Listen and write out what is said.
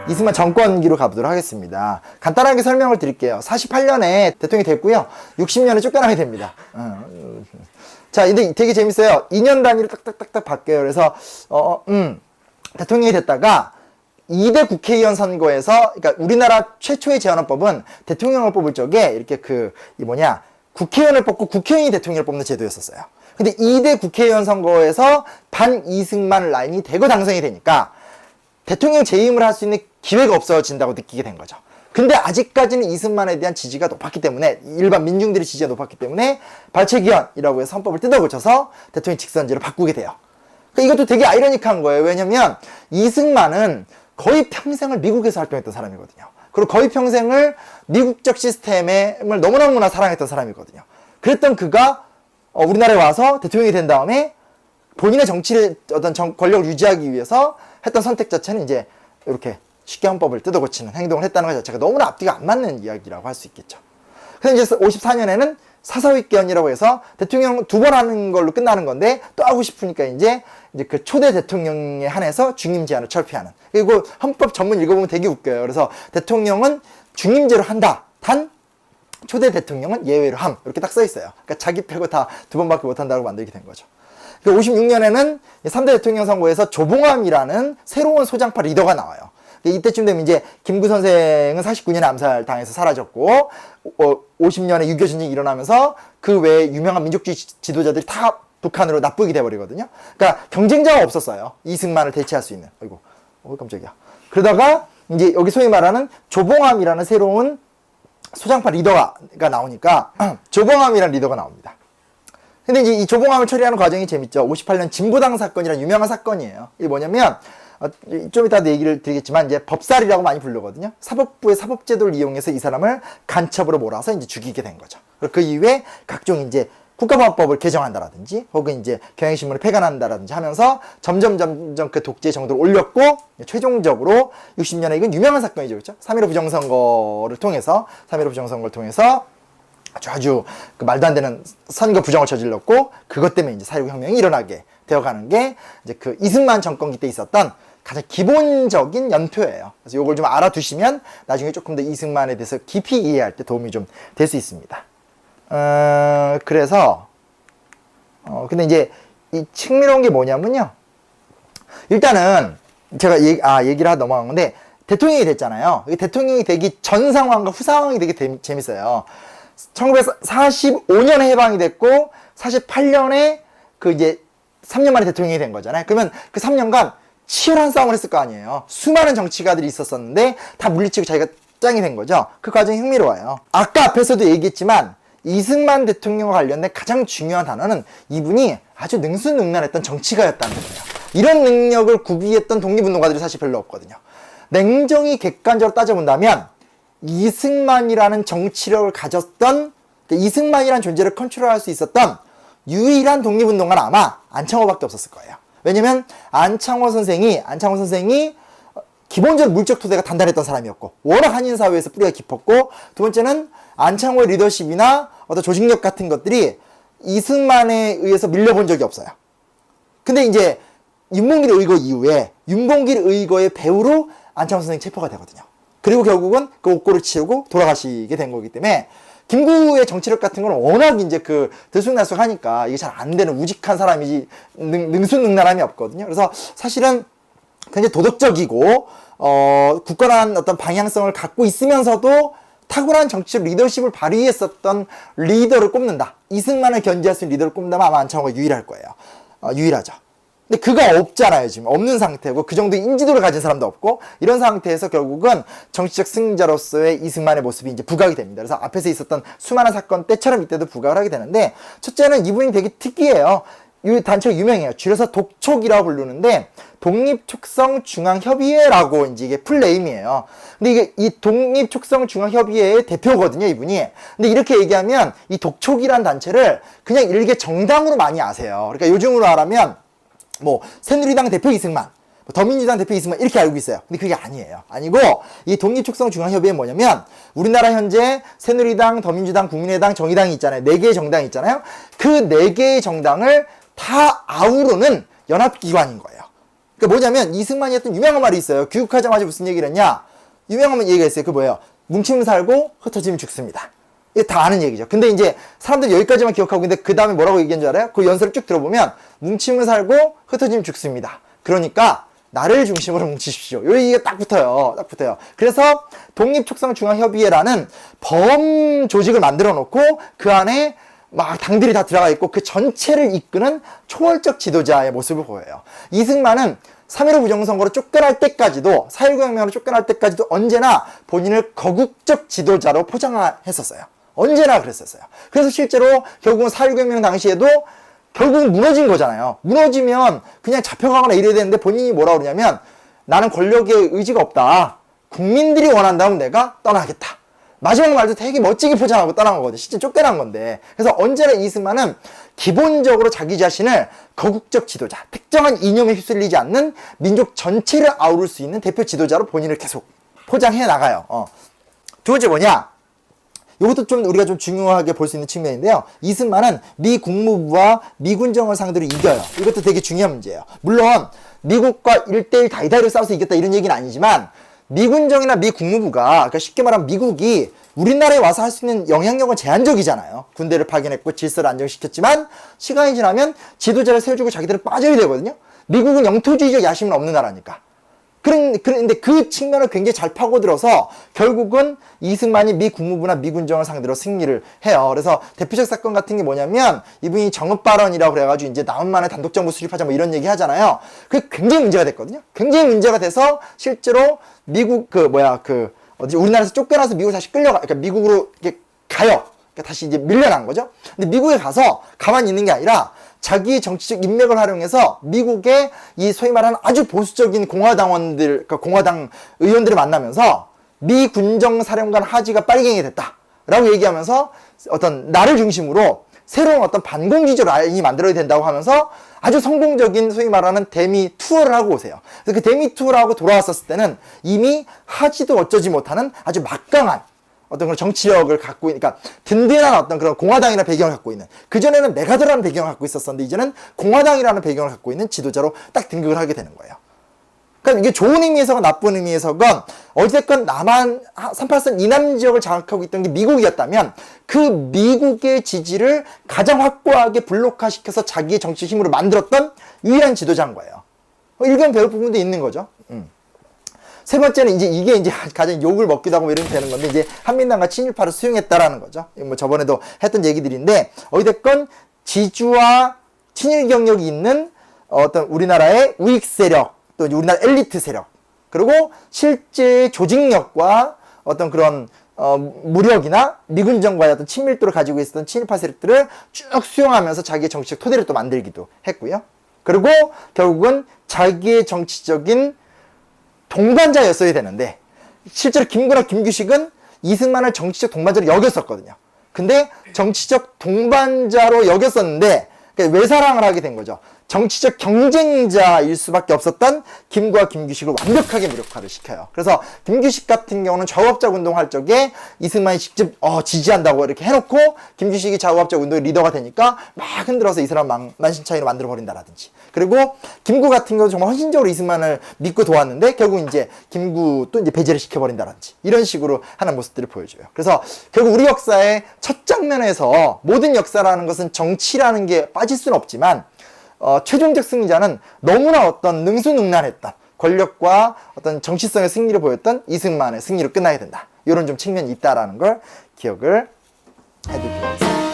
이승만 정권기로 가보도록 하겠습니다. 간단하게 설명을 드릴게요. 48년에 대통령이 됐고요. 60년에 쫓겨나게 됩니다. 자, 근데 되게 재밌어요. 2년 단위로 딱딱딱딱 바뀌어요. 그래서 대통령이 됐다가 2대 국회의원 선거에서, 그러니까 우리나라 최초의 제헌헌법은 대통령을 뽑을 적에 이렇게 국회의원을 뽑고 국회의원이 대통령을 뽑는 제도였었어요. 근데 2대 국회의원 선거에서 반 이승만 라인이 대거 당선이 되니까 대통령 재임을 할 수 있는 기회가 없어진다고 느끼게 된 거죠. 근데 아직까지는 이승만에 대한 지지가 높았기 때문에, 일반 민중들의 지지가 높았기 때문에 발췌기원이라고 해서 헌법을 뜯어고쳐서 대통령 직선제로 바꾸게 돼요. 그러니까 이것도 되게 아이러니한 거예요. 왜냐면 이승만은 거의 평생을 미국에서 활동했던 사람이거든요. 그리고 거의 평생을 미국적 시스템을 너무너무나 사랑했던 사람이거든요. 그랬던 그가 우리나라에 와서 대통령이 된 다음에 본인의 정치를 권력을 유지하기 위해서 했던 선택 자체는 이제 이렇게 쉽게 헌법을 뜯어고치는 행동을 했다는 것 자체가 너무나 앞뒤가 안 맞는 이야기라고 할 수 있겠죠. 그래서 이제 54년에는 사사후익개헌이라고 해서 대통령 2번 하는 걸로 끝나는 건데, 또 하고 싶으니까 이제 그 초대 대통령에 한해서 중임 제한을 철폐하는. 그리고 헌법 전문 읽어보면 되게 웃겨요. 그래서 대통령은 중임제로 한다. 단 초대 대통령은 예외로 함. 이렇게 딱 써 있어요. 그러니까 자기 빼고 다 2번밖에 못 한다고 만들게 된 거죠. 56년에는 3대 대통령 선거에서 조봉암이라는 새로운 소장파 리더가 나와요. 이때쯤 되면 이제 김구 선생은 49년에 암살당해서 사라졌고, 50년에 6.25 전쟁이 일어나면서 그 외에 유명한 민족주의 지도자들이 다 북한으로 납부게 돼버리거든요. 그러니까 경쟁자가 없었어요. 이승만을 대체할 수 있는. 아이고, 깜짝이야. 그러다가 이제 여기 소위 말하는 조봉암이라는 새로운 소장파 리더가 나오니까 조봉암이라는 리더가 나옵니다. 근데 이제 이 조봉암을 처리하는 과정이 재밌죠. 58년 진보당 사건이라는 유명한 사건이에요. 이게 뭐냐면, 좀 이따도 얘기를 드리겠지만, 이제 법살이라고 많이 부르거든요. 사법부의 사법제도를 이용해서 이 사람을 간첩으로 몰아서 이제 죽이게 된 거죠. 그 이후에 각종 이제 국가보안법을 개정한다라든지, 혹은 이제 경향신문을 폐간한다라든지 하면서 점점 그 독재 정도를 올렸고, 최종적으로 60년에 이건 유명한 사건이죠. 그렇죠? 3.15 부정선거를 통해서 아주 그 말도 안 되는 선거 부정을 저질렀고, 그것 때문에 이제 사회혁명이 일어나게 되어가는 게 이제 그 이승만 정권기 때 있었던 가장 기본적인 연표예요. 그래서 이걸 좀 알아두시면 나중에 조금 더 이승만에 대해서 깊이 이해할 때 도움이 좀 될 수 있습니다. 그래서 근데 이제 이 흥미로운 게 뭐냐면요. 일단은 제가 얘기를 하다 넘어간 건데, 대통령이 됐잖아요. 대통령이 되기 전 상황과 후 상황이 되게 재밌어요. 1945년에 해방이 됐고 48년에 그 이제 3년 만에 대통령이 된 거잖아요. 그러면 그 3년간 치열한 싸움을 했을 거 아니에요. 수많은 정치가들이 있었었는데 다 물리치고 자기가 짱이 된 거죠. 그 과정이 흥미로워요. 아까 앞에서도 얘기했지만 이승만 대통령과 관련된 가장 중요한 단어는 이분이 아주 능수능란했던 정치가였다는 거예요. 이런 능력을 구비했던 독립운동가들이 사실 별로 없거든요. 냉정히 객관적으로 따져본다면 이승만이라는 정치력을 가졌던, 이승만이라는 존재를 컨트롤할 수 있었던 유일한 독립운동가는 아마 안창호밖에 없었을 거예요. 왜냐면 안창호 선생이 기본적으로 물적 토대가 단단했던 사람이었고, 워낙 한인사회에서 뿌리가 깊었고, 두 번째는 안창호의 리더십이나 어떤 조직력 같은 것들이 이승만에 의해서 밀려본 적이 없어요. 근데 이제 윤봉길 의거 이후에 윤봉길 의거의 배후로 안창호 선생이 체포가 되거든요. 그리고 결국은 그 옥고를 치우고 돌아가시게 된 거기 때문에, 김구의 정치력 같은 건 워낙 이제 그 들쑥날쑥하니까 이게 잘 안 되는 우직한 사람이지 능수능란함이 없거든요. 그래서 사실은 굉장히 도덕적이고 굳건한 어떤 방향성을 갖고 있으면서도 탁월한 정치적 리더십을 발휘했었던 리더를 꼽는다. 이승만을 견제할 수 있는 리더를 꼽는다면 아마 안창호가 유일할 거예요. 유일하죠. 근데 그가 없잖아요. 지금 없는 상태고, 그 정도의 인지도를 가진 사람도 없고, 이런 상태에서 결국은 정치적 승자로서의 이승만의 모습이 이제 부각이 됩니다. 그래서 앞에서 있었던 수많은 사건 때처럼 이때도 부각을 하게 되는데, 첫째는 이분이 되게 특이해요. 이 단체가 유명해요. 줄여서 독촉이라고 부르는데, 독립촉성중앙협의회라고 이제 이게 풀네임이에요. 근데 이게 이 독립촉성중앙협의회의 대표거든요, 이분이. 근데 이렇게 얘기하면 이 독촉이란 단체를 그냥 일개 정당으로 많이 아세요. 그러니까 요즘으로 말하면 뭐 새누리당 대표 이승만, 더민주당 대표 이승만 이렇게 알고 있어요. 근데 그게 아니에요. 아니고 이 독립촉성중앙협의회는 뭐냐면, 우리나라 현재 새누리당, 더민주당, 국민의당, 정의당이 있잖아요. 4개의 정당이 있잖아요. 그 4개의 정당을 다 아우르는 연합기관인 거예요. 그러니까 뭐냐면 이승만이 했던 유명한 말이 있어요. 귀국하자마자 무슨 얘기를 했냐? 유명한 얘기가 있어요. 그 뭐예요? 뭉치면 살고 흩어지면 죽습니다. 이게 다 아는 얘기죠. 근데 이제 사람들이 여기까지만 기억하고 있는데 그 다음에 뭐라고 얘기한 줄 알아요? 그 연설을 쭉 들어보면 뭉치면 살고 흩어지면 죽습니다. 그러니까 나를 중심으로 뭉치십시오. 요 얘기가 딱 붙어요. 딱 붙어요. 그래서 독립촉성중앙협의회라는 범 조직을 만들어 놓고 그 안에 막 당들이 다 들어가 있고 그 전체를 이끄는 초월적 지도자의 모습을 보여요. 이승만은 3.15 부정선거로 쫓겨날 때까지도 4.19 혁명으로 쫓겨날 때까지도 언제나 본인을 거국적 지도자로 포장했었어요. 언제나 그랬었어요. 그래서 실제로 결국은 4.19 혁명 당시에도 결국은 무너진 거잖아요. 무너지면 그냥 잡혀가거나 이래야 되는데 본인이 뭐라 그러냐면 나는 권력에 의지가 없다. 국민들이 원한다면 내가 떠나겠다. 마지막 말도 되게 멋지게 포장하고 떠난 거거든요. 실제 쫓겨난 건데. 그래서 언제나 이승만은 기본적으로 자기 자신을 거국적 지도자, 특정한 이념에 휩쓸리지 않는 민족 전체를 아우를 수 있는 대표 지도자로 본인을 계속 포장해 나가요. 두 번째 뭐냐? 이것도 좀 우리가 좀 중요하게 볼 수 있는 측면인데요. 이승만은 미 국무부와 미군정을 상대로 이겨요. 이것도 되게 중요한 문제예요. 물론 미국과 1대1 다이다이로 싸워서 이겼다 이런 얘기는 아니지만 미군정이나 미 국무부가 그러니까 쉽게 말하면 미국이 우리나라에 와서 할 수 있는 영향력은 제한적이잖아요. 군대를 파견했고 질서를 안정시켰지만 시간이 지나면 지도자를 세워주고 자기들은 빠져야 되거든요. 미국은 영토주의적 야심은 없는 나라니까. 그런데 그 측면을 굉장히 잘 파고들어서 결국은 이승만이 미 국무부나 미군정을 상대로 승리를 해요. 그래서 대표적 사건 같은 게 뭐냐면 이분이 정읍 발언이라고 그래가지고 이제 남한만에 단독정부 수립하자 뭐 이런 얘기 하잖아요. 그게 굉장히 문제가 됐거든요. 굉장히 문제가 돼서 실제로 미국 우리나라에서 쫓겨나서 미국 다시 끌려가, 그러니까 미국으로 이렇게 가요. 그러니까 다시 이제 밀려난 거죠. 근데 미국에 가서 가만히 있는 게 아니라 자기의 정치적 인맥을 활용해서 미국의 이 소위 말하는 아주 보수적인 공화당원들, 그러니까 공화당 의원들을 만나면서 미 군정 사령관 하지가 빨갱이 됐다라고 얘기하면서 어떤 나를 중심으로 새로운 어떤 반공지조 라인이 만들어야 된다고 하면서 아주 성공적인 소위 말하는 대미 투어를 하고 오세요. 그래서 그 대미 투어를 하고 돌아왔었을 때는 이미 하지도 어쩌지 못하는 아주 막강한 어떤 그런 정치력을 갖고 있는, 그러니까 든든한 어떤 그런 공화당이라는 배경을 갖고 있는, 그전에는 메가더라는 배경을 갖고 있었었는데 이제는 공화당이라는 배경을 갖고 있는 지도자로 딱 등극을 하게 되는 거예요. 그러니까 이게 좋은 의미에서건 나쁜 의미에서건 어쨌든 남한 38선 이남 지역을 장악하고 있던 게 미국이었다면 그 미국의 지지를 가장 확고하게 블록화시켜서 자기의 정치 힘으로 만들었던 유일한 지도자인 거예요. 일견 배울 부분도 있는 거죠. 세 번째는 이게 이제 가장 욕을 먹기도 하고 이렇게 되는 건데 이제 한민당과 친일파를 수용했다라는 거죠. 뭐 저번에도 했던 얘기들인데 어찌됐건 지주와 친일 경력이 있는 어떤 우리나라의 우익 세력 또 우리나라 엘리트 세력 그리고 실제 조직력과 어떤 그런 무력이나 미군정과의 어떤 친밀도를 가지고 있었던 친일파 세력들을 쭉 수용하면서 자기의 정치적 토대를 또 만들기도 했고요. 그리고 결국은 자기의 정치적인 동반자였어야 되는데 실제로 김구나 김규식은 이승만을 정치적 동반자로 여겼었거든요. 근데 정치적 동반자로 여겼었는데 그러니까 외사랑을 하게 된 거죠. 정치적 경쟁자일 수밖에 없었던 김구와 김규식을 완벽하게 무력화를 시켜요. 그래서 김규식 같은 경우는 좌우합작 운동할 적에 이승만이 직접 지지한다고 이렇게 해놓고 김규식이 좌우합작 운동의 리더가 되니까 막 흔들어서 이 사람 만신창이로 만들어버린다라든지. 그리고 김구 같은 경우도 정말 헌신적으로 이승만을 믿고 도왔는데 결국 이제 김구 또 이제 배제를 시켜버린다라든지 이런 식으로 하는 모습들을 보여줘요. 그래서 결국 우리 역사의 첫 장면에서 모든 역사라는 것은 정치라는 게 빠질 수는 없지만 최종적 승리자는 너무나 어떤 능수능란했던 권력과 어떤 정치성의 승리를 보였던 이승만의 승리로 끝나야 된다. 이런 좀 측면이 있다라는 걸 기억을 해둘 필요가 있습니다.